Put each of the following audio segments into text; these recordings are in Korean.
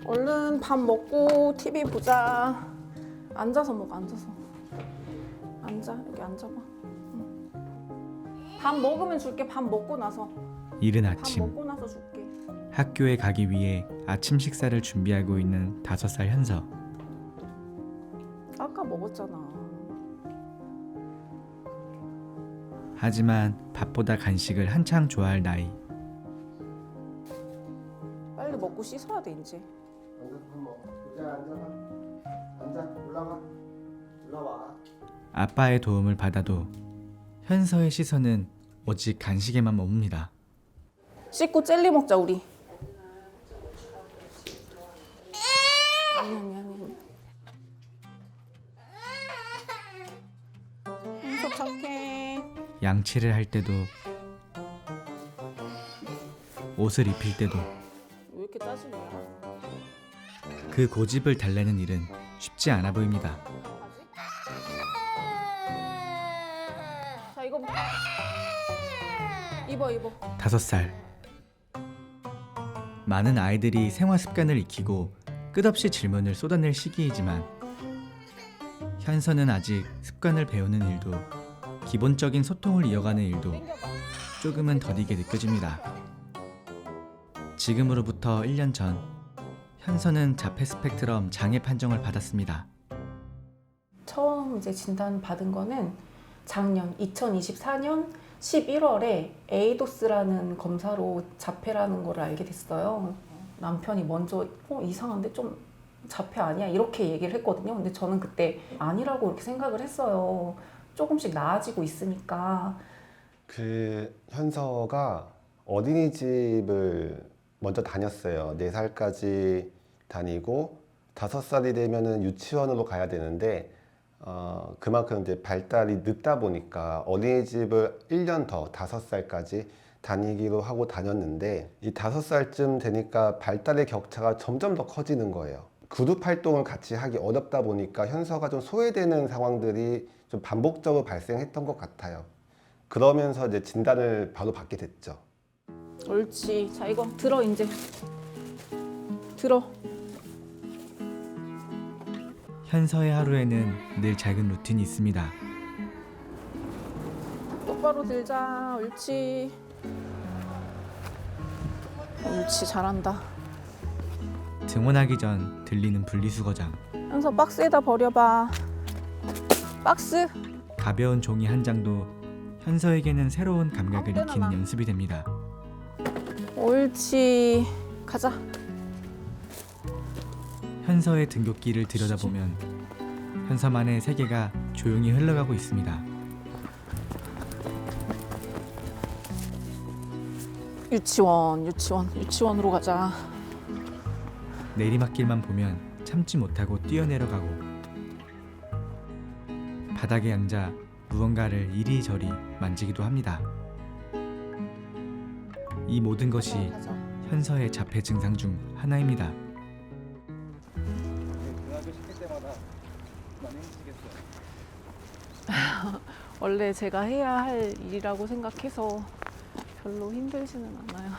얼른 밥 먹고 TV 보자. 앉아서 먹어, 앉아서. 앉아, 여기 앉아봐. 응. 밥 먹으면 줄게. 밥 먹고 나서. 이른 밥 아침 먹고 나서 줄게. 학교에 가기 위해 아침 식사를 준비하고 있는 5살 현서. 아까 먹었잖아. 하지만 밥보다 간식을 한창 좋아할 나이. 빨리 먹고 씻어야 돼, 이제. 앉아서 밥 먹어. 의자에 앉아봐. 앉아. 올라와. 올라와. 아빠의 도움을 받아도 현서의 시선은 오직 간식에만 머뭅니다. 씻고 젤리 먹자, 우리. 아니. 현서 착해. 양치를 할 때도 옷을 입힐 때도 왜 이렇게 짜증나? 그 고집을 달래는 일은 쉽지 않아 보입니다. 자, 이거 입어. 5살. 많은 아이들이 생활 습관을 익히고 끝없이 질문을 쏟아낼 시기이지만 현서는 아직 습관을 배우는 일도 기본적인 소통을 이어가는 일도 조금은 더디게 느껴집니다. 지금으로부터 1년 전 현서는 자폐 스펙트럼 장애 판정을 받았습니다. 처음 이제 진단 받은 거는 작년 2024년 11월에 에이도스라는 검사로 자폐라는 걸 알게 됐어요. 남편이 먼저 이상한데 좀 자폐 아니야? 이렇게 얘기를 했거든요. 근데 저는 그때 아니라고 이렇게 생각을 했어요. 조금씩 나아지고 있으니까. 그 현서가 어린이집을 먼저 다녔어요. 4살까지 다니고 5살이 되면은 유치원으로 가야 되는데 그만큼 이제 발달이 늦다 보니까 어린이집을 1년 더 5살까지 다니기로 하고 다녔는데 이 5살쯤 되니까 발달의 격차가 점점 더 커지는 거예요. 그룹 활동을 같이 하기 어렵다 보니까 현서가 좀 소외되는 상황들이 좀 반복적으로 발생했던 것 같아요. 그러면서 이제 진단을 바로 받게 됐죠. 옳지. 자, 이거 들어 이제. 들어. 현서의 하루에는 늘 작은 루틴이 있습니다. 똑바로 들자. 옳지. 옳지, 잘한다. 등원하기 전 들리는 분리수거장. 현서 박스에다 버려봐. 박스. 가벼운 종이 한 장도 현서에게는 새로운 감각을 아무 때나 익히는 놔. 연습이 됩니다. 옳지. 가자. 현서의 등굣길을 들여다보면 현서만의 세계가 조용히 흘러가고 있습니다. 유치원으로 가자. 내리막길만 보면 참지 못하고 뛰어내려가고 바닥에 앉아 무언가를 이리저리 만지기도 합니다. 이 모든 것이 가자. 현서의 자폐 증상 중 하나입니다. 등하교 시킬 때마다 많이 힘드시겠어요? 원래 제가 해야 할 일이라고 생각해서 별로 힘들지는 않아요.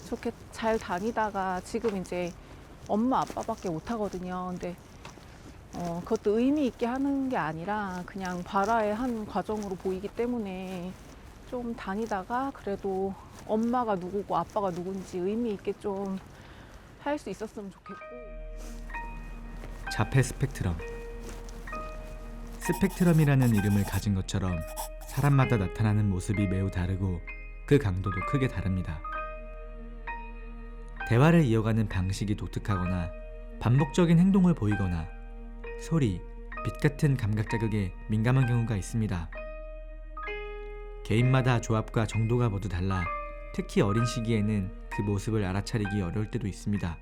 좋게 잘 다니다가 지금 이제 엄마 아빠밖에 못 하거든요. 근데 그것도 의미 있게 하는 게 아니라 그냥 발화의 한 과정으로 보이기 때문에 좀 다니다가 그래도 엄마가 누구고 아빠가 누군지 의미 있게 좀 할 수 있었으면 좋겠고. 자폐 스펙트럼. 스펙트럼이라는 이름을 가진 것처럼 사람마다 나타나는 모습이 매우 다르고 그 강도도 크게 다릅니다. 대화를 이어가는 방식이 독특하거나 반복적인 행동을 보이거나 소리, 빛 같은 감각 자극에 민감한 경우가 있습니다. 개인마다 조합과 정도가 모두 달라 특히 어린 시기에는 그 모습을 알아차리기 어려울 때도 있습니다.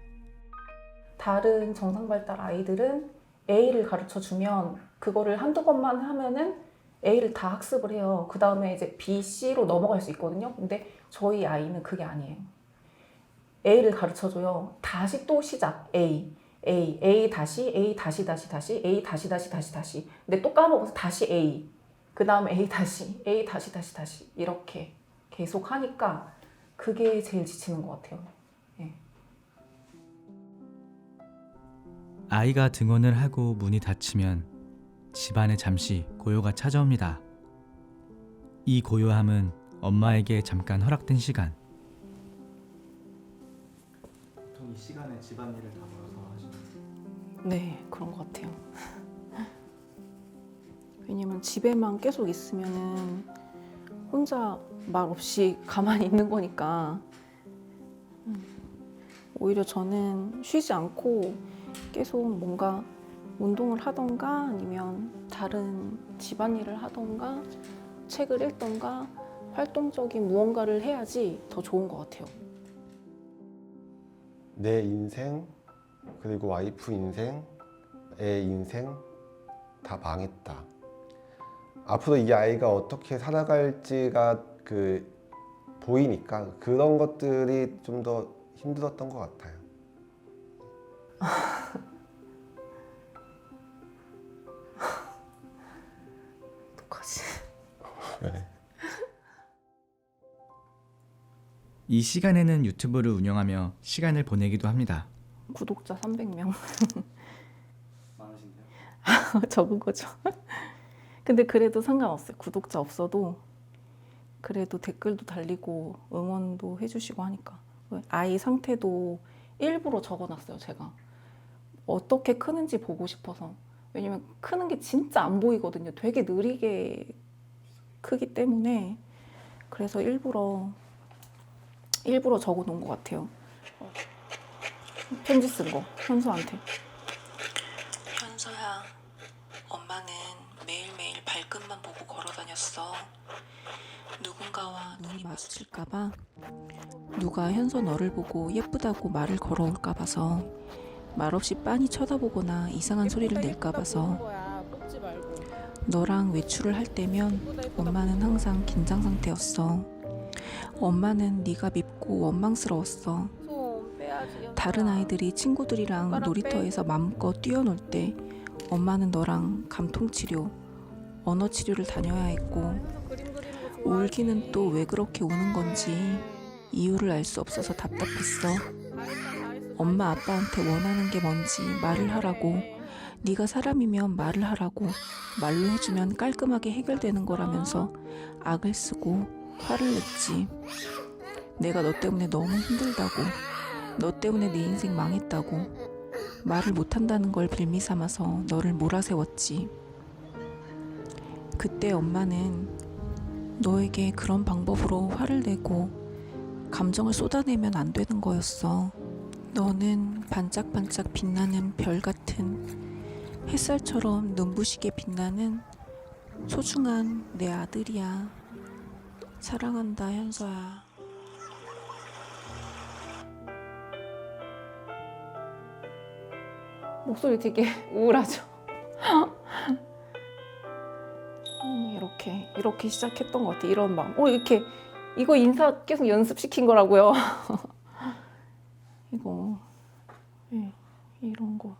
다른 정상발달 아이들은 A를 가르쳐 주면 그거를 한두 번만 하면은 A를 다 학습을 해요. 그 다음에 이제 B, C로 넘어갈 수 있거든요. 근데 저희 아이는 그게 아니에요. A를 가르쳐 줘요. 다시 또 시작. A 다시 A 다시 A 다시. 근데 또 까먹어서 다시 A. 그 다음에 A 다시 이렇게 계속 하니까 그게 제일 지치는 것 같아요. 예. 아이가 등원을 하고 문이 닫히면 집안에 잠시 고요가 찾아옵니다. 이 고요함은 엄마에게 잠깐 허락된 시간. 보통 이 시간에 집안일을 다 모여서 하시는 네, 그런 것 같아요. 왜냐면 집에만 계속 있으면은 혼자 말 없이 가만히 있는 거니까 오히려 저는 쉬지 않고 계속 뭔가 운동을 하던가 아니면 다른 집안일을 하던가 책을 읽던가 활동적인 무언가를 해야지 더 좋은 것 같아요. 내 인생, 그리고 와이프 인생, 애 인생 다 망했다. 앞으로 이 아이가 어떻게 살아갈지가 보이니까 그런 것들이 좀 더 힘들었던 것 같아요. 어떡하지? 네. 이 시간에는 유튜브를 운영하며 시간을 보내기도 합니다. 구독자 300명 많으신데요? 적은 거죠. 근데 그래도 상관없어요. 구독자 없어도 그래도 댓글도 달리고 응원도 해주시고 하니까. 아이 상태도 일부러 적어놨어요. 제가 어떻게 크는지 보고 싶어서. 왜냐면 크는 게 진짜 안 보이거든요. 되게 느리게 크기 때문에. 그래서 일부러 적어놓은 것 같아요. 편지 쓴 거 현서한테. 현서야, 엄마는 매일매일 발끝만 보고 걸어다녔어. 누군가와 눈이 마주칠까봐, 누가 현서 너를 보고 예쁘다고 말을 걸어올까 봐서, 말없이 빤히 쳐다보거나 이상한 소리를 낼까 봐서, 너랑 외출을 할 때면 엄마는 항상 긴장 상태였어. 엄마는 네가 밉고 원망스러웠어. 다른 아이들이 친구들이랑 놀이터에서 마음껏 뛰어놀 때 엄마는 너랑 감통치료, 언어치료를 다녀야 했고, 울기는 또 왜 그렇게 우는 건지 이유를 알 수 없어서 답답했어. 엄마 아빠한테 원하는 게 뭔지 말을 하라고, 네가 사람이면 말을 하라고, 말로 해주면 깔끔하게 해결되는 거라면서 악을 쓰고 화를 냈지. 내가 너 때문에 너무 힘들다고, 너 때문에 내 인생 망했다고 말을 못한다는 걸 빌미 삼아서 너를 몰아세웠지. 그때 엄마는 너에게 그런 방법으로 화를 내고 감정을 쏟아내면 안 되는 거였어. 너는 반짝반짝 빛나는 별 같은, 햇살처럼 눈부시게 빛나는 소중한 내 아들이야. 사랑한다, 현서야. 목소리 되게 우울하죠. 이렇게 시작했던 것 같아. 이런 마음. 이거 인사 계속 연습시킨 거라고요. 이거 네, 이런 거.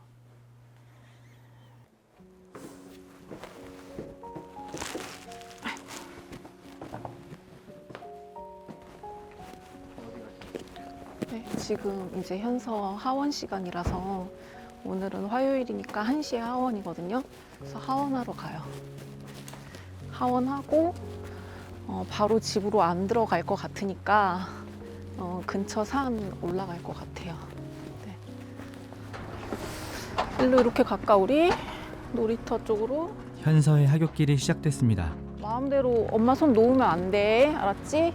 네, 지금 이제 현서 하원 시간이라서 오늘은 화요일이니까 1시에 하원이거든요. 그래서 하원하러 가요. 하원하고 바로 집으로 안 들어갈 것 같으니까 근처 산 올라갈 것 같아요. 네. 일로 이렇게 갈까 우리? 놀이터 쪽으로? 현서의 하굣길이 시작됐습니다. 마음대로 엄마 손 놓으면 안 돼. 알았지?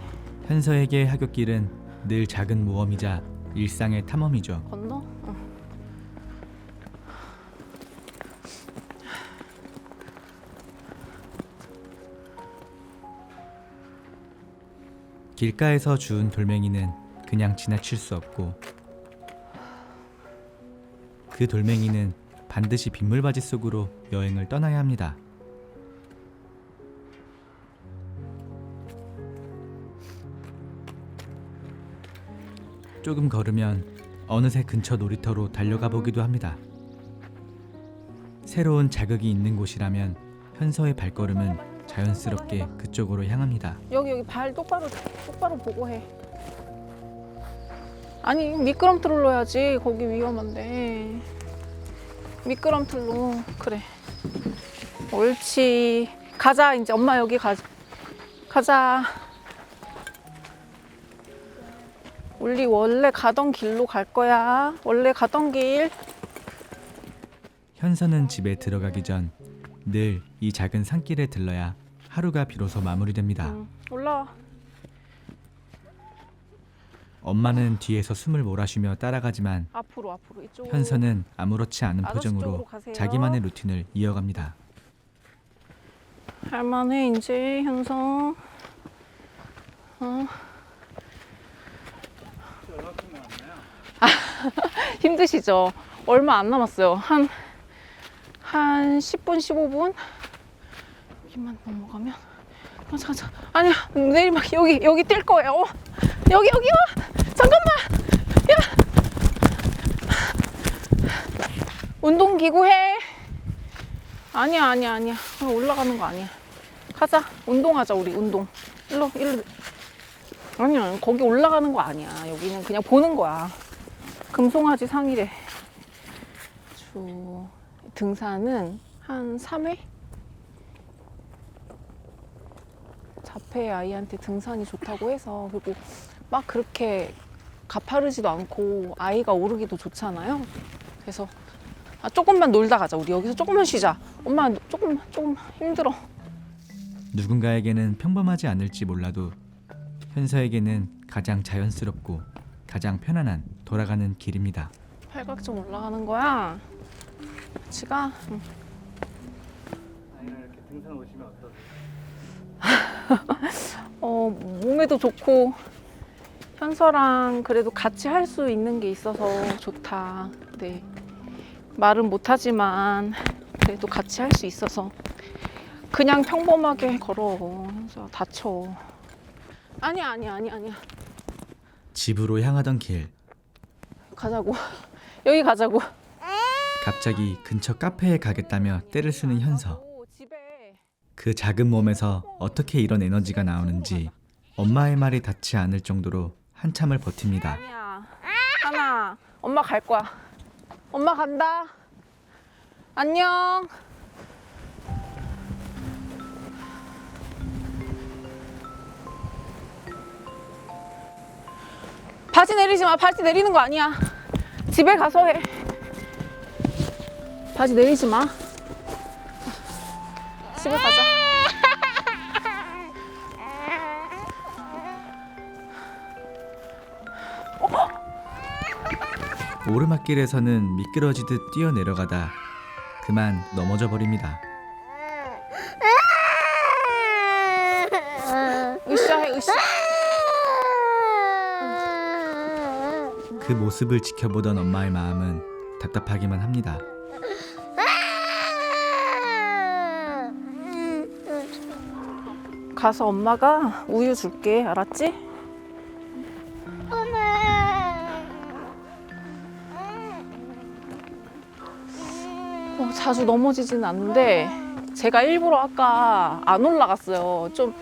현서에게 하굣길은 늘 작은 모험이자 일상의 탐험이죠. 건너? 응. 길가에서 주운 돌멩이는 그냥 지나칠 수 없고, 그 돌멩이는 반드시 빗물바지 속으로 여행을 떠나야 합니다. 조금 걸으면 어느새 근처 놀이터로 달려가 보기도 합니다. 새로운 자극이 있는 곳이라면 현서의 발걸음은 자연스럽게 그쪽으로 향합니다. 여기 발 똑바로 보고 해. 아니 미끄럼틀로 넣어야지. 거기 위험한데. 미끄럼틀로. 그래. 옳지. 가자. 이제 엄마 여기 가자. 우리 원래 가던 길로 갈 거야. 원래 가던 길. 현서는 집에 들어가기 전 늘 이 작은 산길에 들러야 하루가 비로소 마무리됩니다. 올라와. 엄마는 뒤에서 숨을 몰아쉬며 따라가지만 앞으로 이쪽으로. 현서는 아무렇지 않은 아저씨 쪽으로 표정으로 가세요. 자기만의 루틴을 이어갑니다. 할만해 이제 현서. 힘드시죠? 얼마 안 남았어요. 한 10분, 15분? 여기만 넘어가면. 가자. 아니야, 내리막 여기 뛸 거예요. 여기. 잠깐만. 야. 운동기구 해. 아니야. 올라가는 거 아니야. 가자. 운동하자, 우리 운동. 일로. 아니야, 거기 올라가는 거 아니야. 여기는 그냥 보는 거야. 금송아지 상이래. 등산은 한 3회? 자폐 아이한테 등산이 좋다고 해서, 그리고 막 그렇게 가파르지도 않고 아이가 오르기도 좋잖아요. 그래서 조금만 놀다 가자. 우리 여기서 조금만 쉬자. 엄마 조금 힘들어. 누군가에게는 평범하지 않을지 몰라도 현서에게는 가장 자연스럽고 가장 편안한 돌아가는 길입니다. 팔각정 올라가는 거야. 같이 가. 응. 이렇게 등산 오시면 어떠세요? 몸에도 좋고 현서랑 그래도 같이 할 수 있는 게 있어서 좋다. 네. 말은 못하지만 그래도 같이 할 수 있어서. 그냥 평범하게 걸어. 현서야, 다쳐. 아니야. 집으로 향하던 길, 가자고. 여기 가자고. 갑자기 근처 카페에 가겠다며 떼를 쓰는 현서. 집에. 그 작은 몸에서 어떻게 이런 에너지가 나오는지 엄마의 말이 닿지 않을 정도로 한참을 버팁니다. 아니야. 하나. 엄마 갈 거야. 엄마 간다. 안녕. 바지 내리지 마. 바지 내리는 거 아니야. 집에 가서 해. 바지 내리지 마. 집에 가자. 오르막길에서는 미끄러지듯 뛰어내려가다 그만 넘어져 버립니다. 으쌰해, 으쌰. 그 모습을 지켜보던 엄마의 마음은 답답하기만 합니다. 가서 엄마가 우유 줄게. 알았지? 자주 넘어지진 않는데 제가 일부러 아까 안 올라갔어요. 좀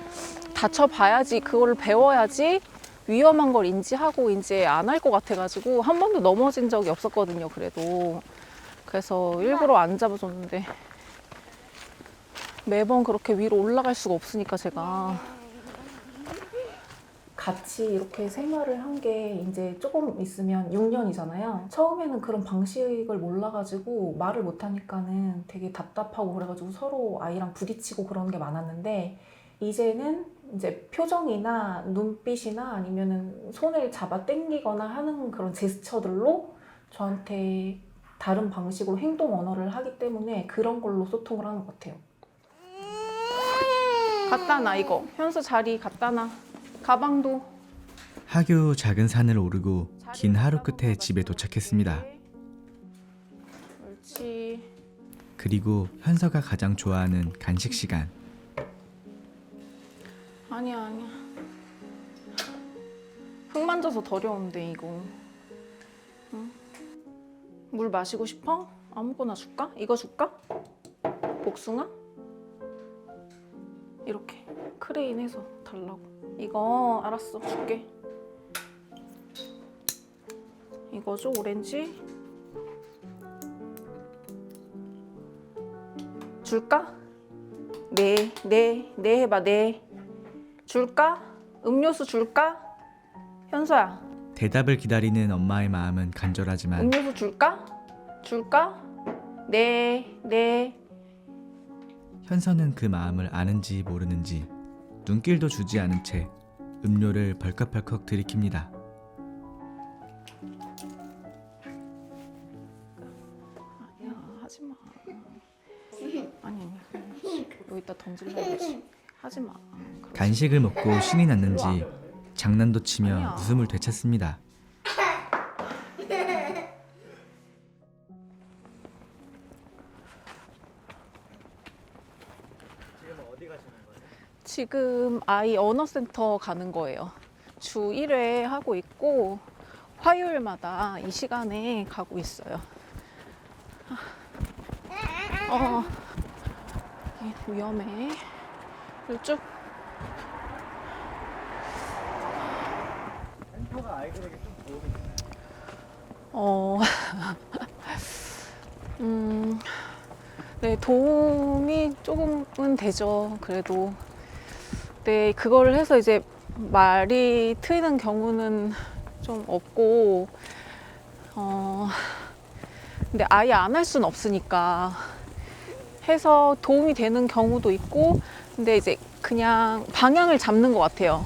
다쳐봐야지, 그거를 배워야지 위험한 걸 인지하고 이제 안 할 것 같아가지고 한 번도 넘어진 적이 없었거든요. 그래서 일부러 안 잡아줬는데 매번 그렇게 위로 올라갈 수가 없으니까 제가. 같이 이렇게 생활을 한 게 이제 조금 있으면 6년이잖아요. 처음에는 그런 방식을 몰라가지고 말을 못하니까는 되게 답답하고 그래가지고 서로 아이랑 부딪히고 그런 게 많았는데, 이제는 이제 표정이나 눈빛이나 아니면은 손을 잡아 당기거나 하는 그런 제스처들로 저한테 다른 방식으로 행동 언어를 하기 때문에 그런 걸로 소통을 하는 것 같아요. 갖다 놔. 이거 현수 자리 갖다 놔. 가방도. 하교 작은 산을 오르고 긴 하루 끝에 집에 도착했습니다. 옳지. 그리고 현서가 가장 좋아하는 간식 시간. 아니야. 흙 만져서 더러운데 이거. 응? 물 마시고 싶어? 아무거나 줄까? 이거 줄까? 복숭아? 이렇게 크레인 해서 달라고. 이거 알았어, 줄게. 이거죠, 오렌지. 줄까? 네 해봐. 네. 줄까? 음료수 줄까? 현서야, 대답을 기다리는 엄마의 마음은 간절하지만 음료수 줄까? 줄까? 네. 현서는 그 마음을 아는지 모르는지 눈길도 주지 않은 채 음료를 벌컥벌컥 들이킵니다. 아니야, 하지 마. 아니. 여기다 던질라 그러지. 하지 마. 간식을 먹고 신이 났는지 장난도 치며 아니야. 웃음을 되찾습니다. 지금 아이 언어센터 가는 거예요. 주 1회 하고 있고 화요일마다 이 시간에 가고 있어요. 위험해. 쭉. 센터가 아이들에게 좀 도움이 돼요. 네, 도움이 조금은 되죠. 그래도. 네, 그걸 해서 이제 말이 트이는 경우는 좀 없고, 근데 아예 안 할 수는 없으니까 해서 도움이 되는 경우도 있고, 근데 이제 그냥 방향을 잡는 것 같아요.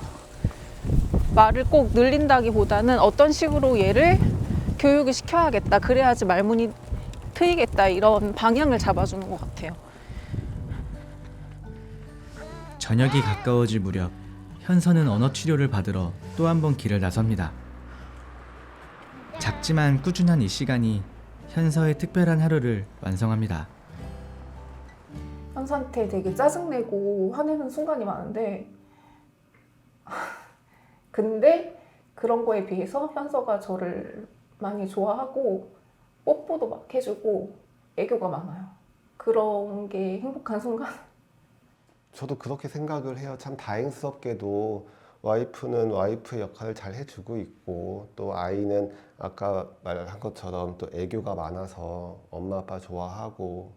말을 꼭 늘린다기보다는 어떤 식으로 얘를 교육을 시켜야겠다. 그래야지 말문이 트이겠다. 이런 방향을 잡아주는 것 같아요. 저녁이 가까워질 무렵 현서는 언어 치료를 받으러 또 한 번 길을 나섭니다. 작지만 꾸준한 이 시간이 현서의 특별한 하루를 완성합니다. 현서한테 되게 짜증내고 화내는 순간이 많은데 근데 그런 거에 비해서 현서가 저를 많이 좋아하고 뽀뽀도 막 해주고 애교가 많아요. 그런 게 행복한 순간. 저도 그렇게 생각을 해요. 참 다행스럽게도 와이프는 와이프의 역할을 잘 해주고 있고 또 아이는 아까 말한 것처럼 또 애교가 많아서 엄마 아빠 좋아하고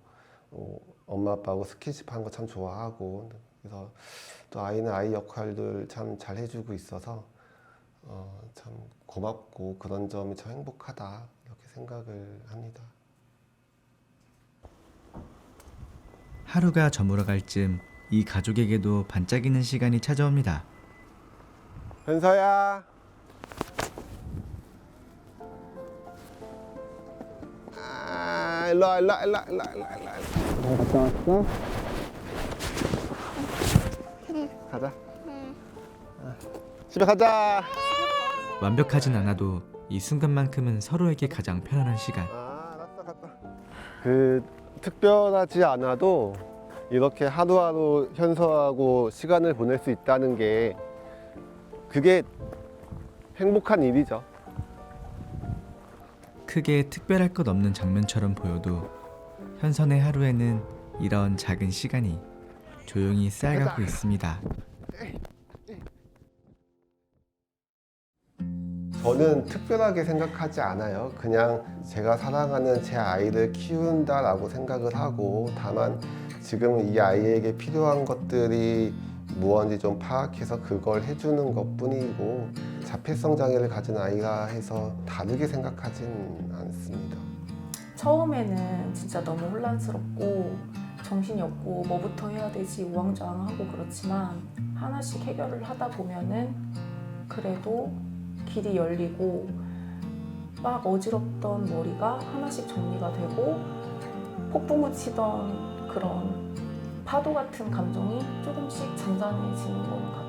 엄마 아빠하고 스킨십 하는 거 참 좋아하고 그래서 또 아이는 아이 역할들 참 잘 해주고 있어서 참 고맙고 그런 점이 참 행복하다 이렇게 생각을 합니다. 하루가 저물어갈 즈음 이 가족에게도 반짝이는 시간이 찾아옵니다. 현서야. 일로 와. 갔다 왔어? 가자. 집에 가자. 완벽하진 않아도 이 순간만큼은 서로에게 가장 편안한 시간. 알았어, 갔다. 그 특별하지 않아도 이렇게 하루하루 현서하고 시간을 보낼 수 있다는 게 그게 행복한 일이죠. 크게 특별할 것 없는 장면처럼 보여도 현선의 하루에는 이런 작은 시간이 조용히 쌓여가고 있습니다. 저는 특별하게 생각하지 않아요. 그냥 제가 사랑하는 제 아이를 키운다라고 생각을 하고 다만 지금 이 아이에게 필요한 것들이 무언지 좀 파악해서 그걸 해주는 것뿐이고 자폐성 장애를 가진 아이가 해서 다르게 생각하진 않습니다. 처음에는 진짜 너무 혼란스럽고 정신이 없고 뭐부터 해야 되지 우왕좌왕하고 그렇지만 하나씩 해결을 하다 보면은 그래도 길이 열리고 막 어지럽던 머리가 하나씩 정리가 되고 폭풍을 치던 그런 파도 같은 감정이 조금씩 잔잔해지는 것 같아요.